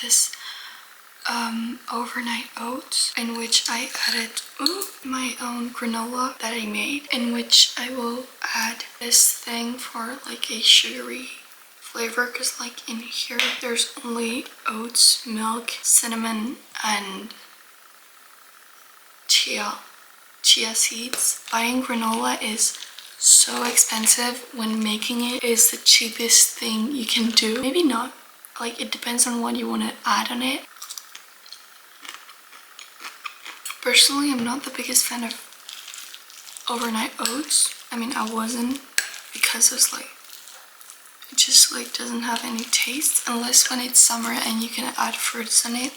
this overnight oats, in which I added my own granola that I made, in which I will add this thing for like a sugary flavor, because like in here there's only oats, milk, cinnamon, and chia seeds. Buying granola is so expensive. When making it is the cheapest thing you can do. Maybe not, like it depends on what you want to add on it. Personally, I'm not the biggest fan of overnight oats. I mean, I wasn't, because it's like, it just like doesn't have any taste unless when it's summer and you can add fruits on it.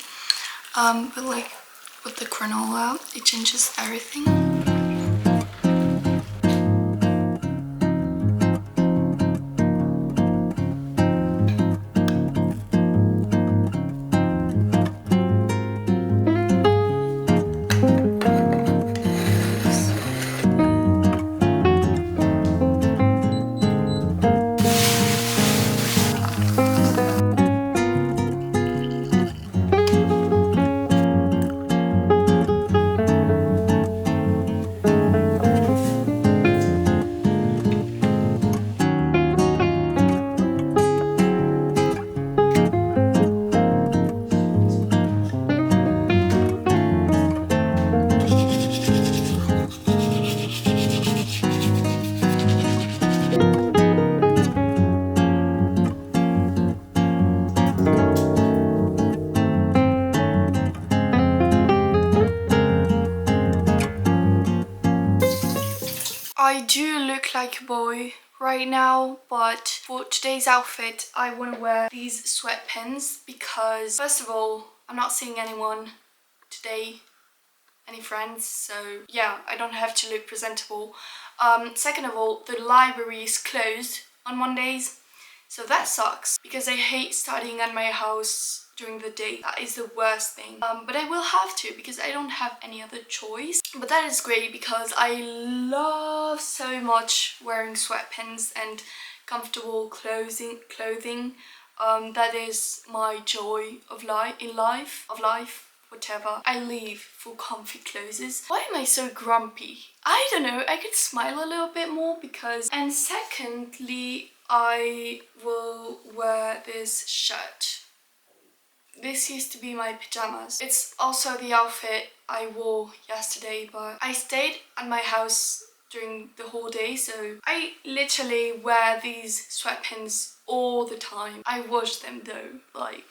But like with the granola, it changes everything. I do look like a boy right now, but for today's outfit I want to wear these sweatpants because first of all, I'm not seeing anyone today, any friends, so yeah, I don't have to look presentable. Second of all, the library is closed on Mondays, so that sucks because I hate studying at my house during the day. That is the worst thing. But I will have to because I don't have any other choice. But that is great because I love so much wearing sweatpants and comfortable clothing. That is my joy of life, whatever. I live for comfy clothes. Why am I so grumpy? I don't know, I could smile a little bit more because... And secondly, I will wear this shirt. This used to be my pajamas. It's also the outfit I wore yesterday, but I stayed at my house during the whole day, so I literally wear these sweatpants all the time. I wash them though, like...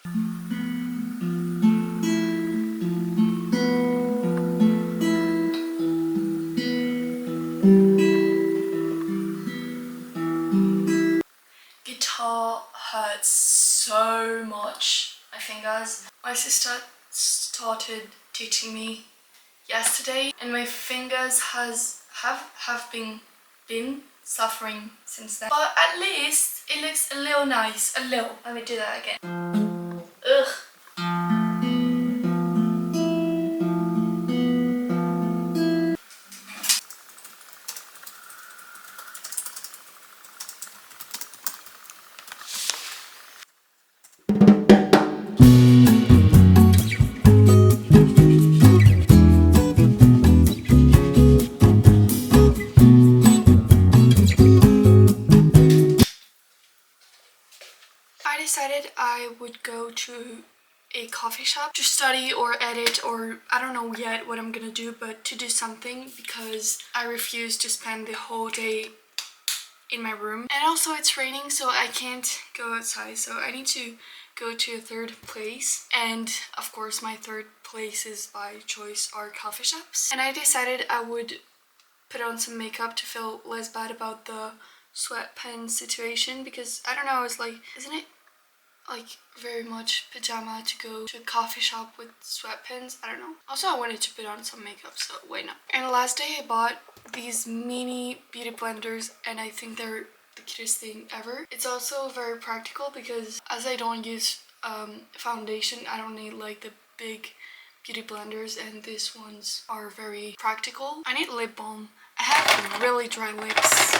Guitar hurts so much, my fingers. My sister started teaching me yesterday and my fingers have been suffering since then. But at least it looks a little nice, a little. Let me do that again. Ugh. I decided I would go to a coffee shop to study or edit, or I don't know yet what I'm gonna do, but to do something because I refuse to spend the whole day in my room. And also it's raining, so I can't go outside, so I need to go to a third place. And of course my third places by choice are coffee shops. And I decided I would put on some makeup to feel less bad about the sweatpants situation, because I don't know, it's like, isn't it like very much pajama to go to a coffee shop with sweatpants? I don't know. Also, I wanted to put on some makeup, so why not? And the last day I bought these mini beauty blenders, and I think they're the cutest thing ever. It's also very practical because as I don't use foundation, I don't need like the big beauty blenders, and these ones are very practical. I need lip balm. I have really dry lips.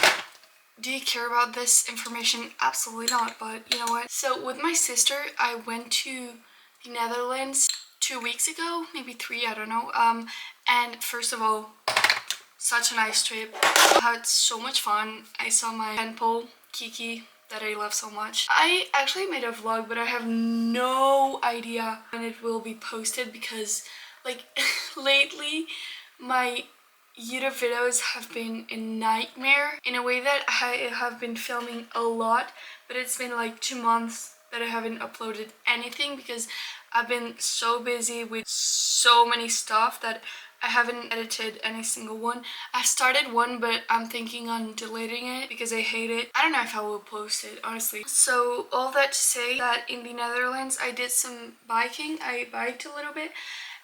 Do you care about this information? Absolutely not, but you know what? So with my sister, I went to the Netherlands 2 weeks ago, maybe 3, I don't know. And first of all, such a nice trip. I had so much fun. I saw my pen pal, Kiki, that I love so much. I actually made a vlog, but I have no idea when it will be posted because like lately my YouTube videos have been a nightmare in a way that I have been filming a lot, but it's been like 2 months that I haven't uploaded anything because I've been so busy with so many stuff that I haven't edited any single one. I started one, but I'm thinking on deleting it because I hate it. I don't know if I will post it, honestly. So all that to say that in the Netherlands I did some biking. I biked a little bit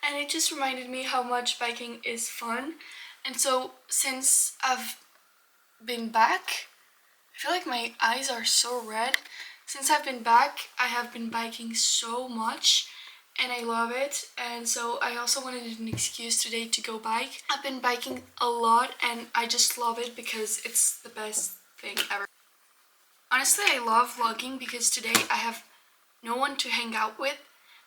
and it just reminded me how much biking is fun. And so since I've been back, I feel like my eyes are so red. Since I've been back, I have been biking so much and I love it. And so I also wanted an excuse today to go bike. I've been biking a lot and I just love it because it's the best thing ever. Honestly, I love vlogging because today I have no one to hang out with.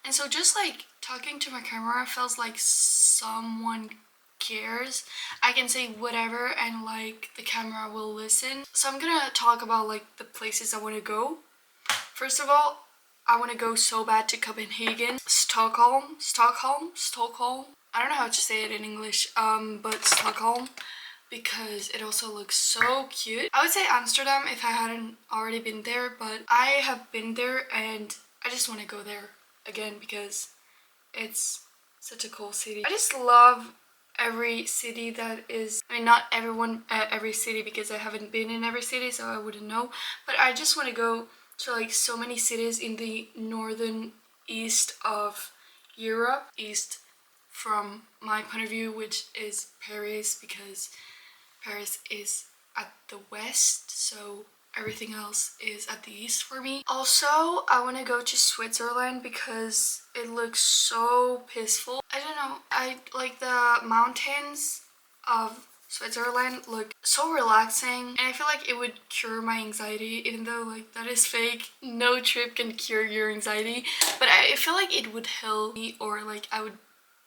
And so just like talking to my camera feels like someone cares. I can say whatever and like the camera will listen. So I'm gonna talk about like the places I want to go. First of all, I want to go so bad to Copenhagen, Stockholm. I don't know how to say it in English, but Stockholm, because it also looks so cute. I would say Amsterdam if I hadn't already been there, but I have been there and I just want to go there again because it's such a cool city. I just love every city that is, I mean not everyone, every city because I haven't been in every city so I wouldn't know, but I just want to go to like so many cities in the northern east of Europe, east from my point of view, which is Paris, because Paris is at the west, so everything else is at the east for me. Also, I want to go to Switzerland because it looks so peaceful. I don't know, I like the mountains of Switzerland look so relaxing and I feel like it would cure my anxiety, even though like that is fake. No trip can cure your anxiety, but I feel like it would heal me, or like I would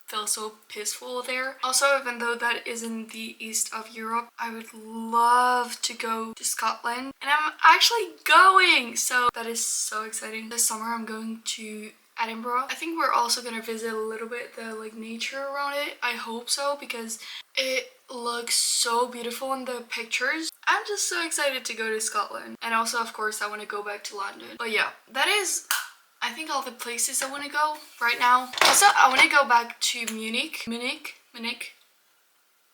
feel so peaceful there. Also, even though that is in the east of Europe, I would love to go to Scotland and I'm actually going, so that is so exciting. This summer I'm going to Edinburgh. I think we're also gonna visit a little bit the like nature around it. I hope so because it looks so beautiful in the pictures. I'm just so excited to go to Scotland, and also of course I want to go back to London. But yeah, that is I think all the places I want to go right now. Also, I want to go back to Munich.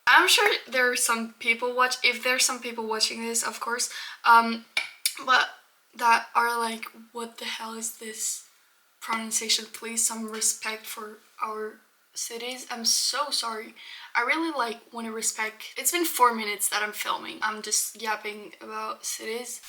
I'm sure there are some people if there's some people watching this, of course, but that are like, what the hell is this pronunciation? Please, some respect for our cities. I'm so sorry. I really like want to respect. It's been 4 minutes that I'm filming. I'm just yapping about cities.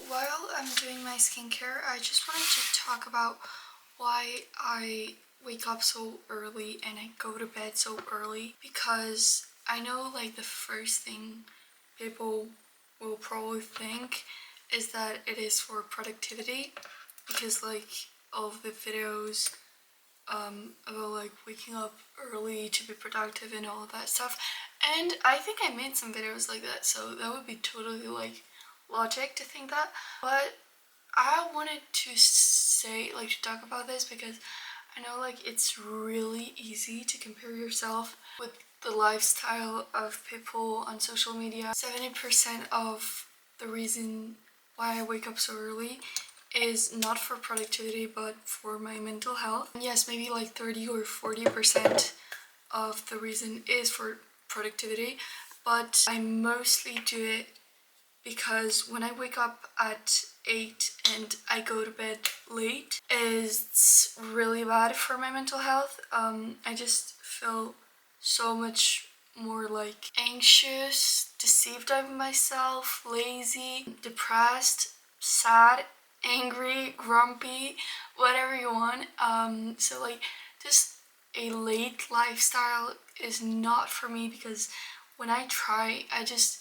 While I'm doing my skincare, I just wanted to talk about why I wake up so early and I go to bed so early, because I know like the first thing people will probably think is that it is for productivity, because like all of the videos about like waking up early to be productive and all of that stuff, and I think I made some videos like that, so that would be totally like logic to think that. But I wanted to say, like, to talk about this because I know like it's really easy to compare yourself with the lifestyle of people on social media. 70% of the reason why I wake up so early is not for productivity but for my mental health. And yes, maybe like 30 or 40% of the reason is for productivity, but I mostly do it because when I wake up at 8 and I go to bed late, it's really bad for my mental health. I just feel so much more like anxious, deceived of myself, lazy, depressed, sad, angry, grumpy, whatever you want. So like just a late lifestyle is not for me, because when I try, I just,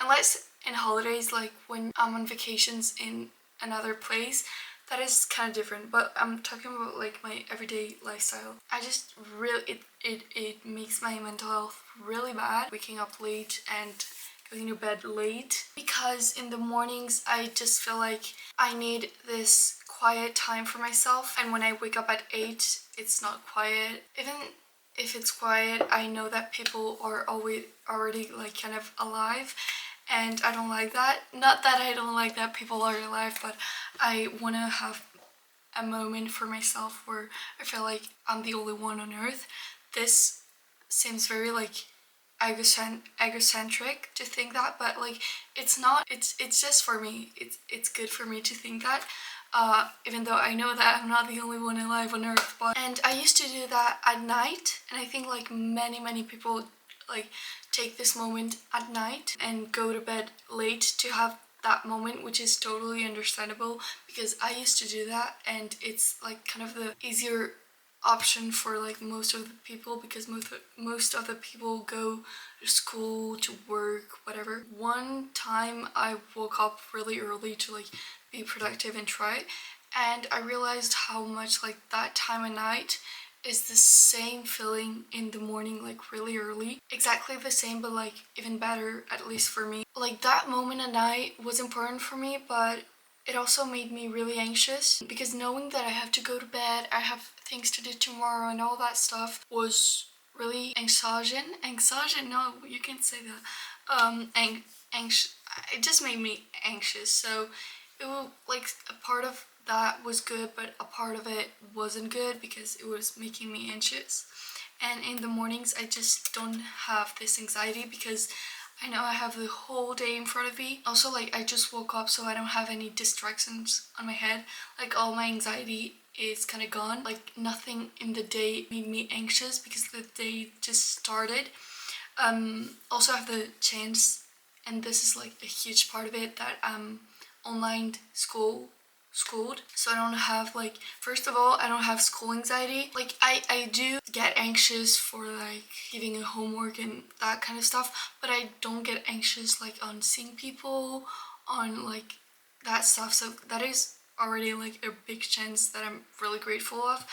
unless in holidays, like when I'm on vacations in another place, that is kind of different, but I'm talking about like my everyday lifestyle. I just really, it makes my mental health really bad, waking up late and going to bed late, because in the mornings I just feel like I need this quiet time for myself, and when I wake up at 8, it's not quiet. Even if it's quiet, I know that people are already like kind of alive, and I don't like that. Not that I don't like that people are alive, but I want to have a moment for myself where I feel like I'm the only one on earth. This seems very like egocentric to think that, but like it's not. It's just for me. It's good for me to think that. Even though I know that I'm not the only one alive on earth. But and I used to do that at night, and I think like many people like take this moment at night and go to bed late to have that moment, which is totally understandable, because I used to do that, and it's like kind of the easier option for like most of the people, because most of the people go to school, to work, whatever. One time I woke up really early to like be productive and try, and I realized how much like that time of night is the same feeling in the morning, like really early. Exactly the same, but like even better, at least for me. Like that moment at night was important for me, but it also made me really anxious, because knowing that I have to go to bed, I have things to do tomorrow and all that stuff was really anxious, no, you can't say that. Anxious, it just made me anxious. So it was like a part of that was good, but a part of it wasn't good because it was making me anxious. And in the mornings I just don't have this anxiety, because I know I have the whole day in front of me. Also, like, I just woke up, so I don't have any distractions on my head. Like, all my anxiety is kind of gone. Like, nothing in the day made me anxious because the day just started. Also, I have the chance, and this is like a huge part of it, that online schooled, so I don't have like, first of all, I don't have school anxiety. Like I do get anxious for like giving a homework and that kind of stuff, but I don't get anxious like on seeing people, on like that stuff. So that is already like a big chance that I'm really grateful of.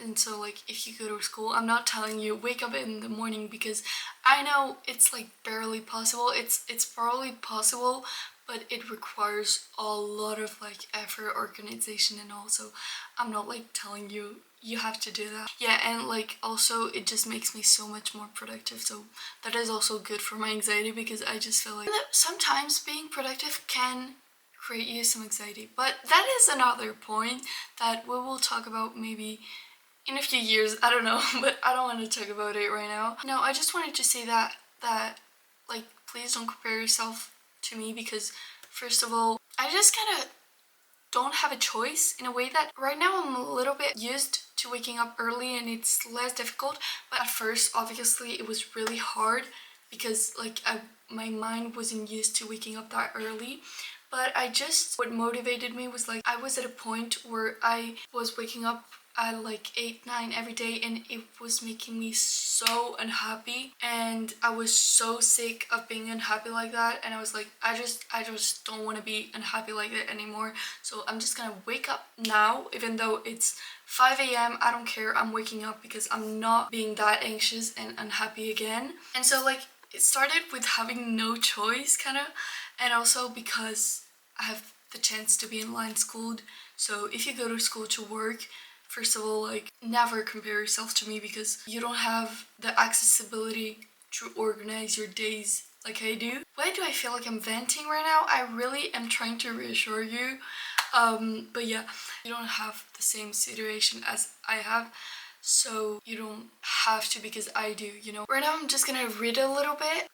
And so like if you go to school, I'm not telling you wake up in the morning, because I know it's like barely possible. It's probably possible, but it requires a lot of like effort, organization, and also I'm not like telling you you have to do that. Yeah, and like also it just makes me so much more productive, so that is also good for my anxiety, because I just feel like sometimes being productive can create you some anxiety. But that is another point that we will talk about maybe in a few years, I don't know. But I don't want to talk about it right now. No, I just wanted to say that like, please don't compare yourself to me, because first of all, I just kind of don't have a choice, in a way that right now I'm a little bit used to waking up early and it's less difficult. But at first, obviously, it was really hard, because like my mind wasn't used to waking up that early. But what motivated me was like, I was at a point where I was waking up at like 8, 9 every day, and it was making me so unhappy, and I was so sick of being unhappy like that, and I was like, I just don't want to be unhappy like that anymore. So I'm just gonna wake up now, even though it's 5 a.m. I don't care, I'm waking up because I'm not being that anxious and unhappy again. And so like it started with having no choice kind of, and also because I have the chance to be online schooled. So if you go to school to work, first of all, like never compare yourself to me because you don't have the accessibility to organize your days like I do. Why do I feel like I'm venting right now? I really am trying to reassure you. But yeah, you don't have the same situation as I have, so you don't have to because I do, you know. Right now I'm just gonna read a little bit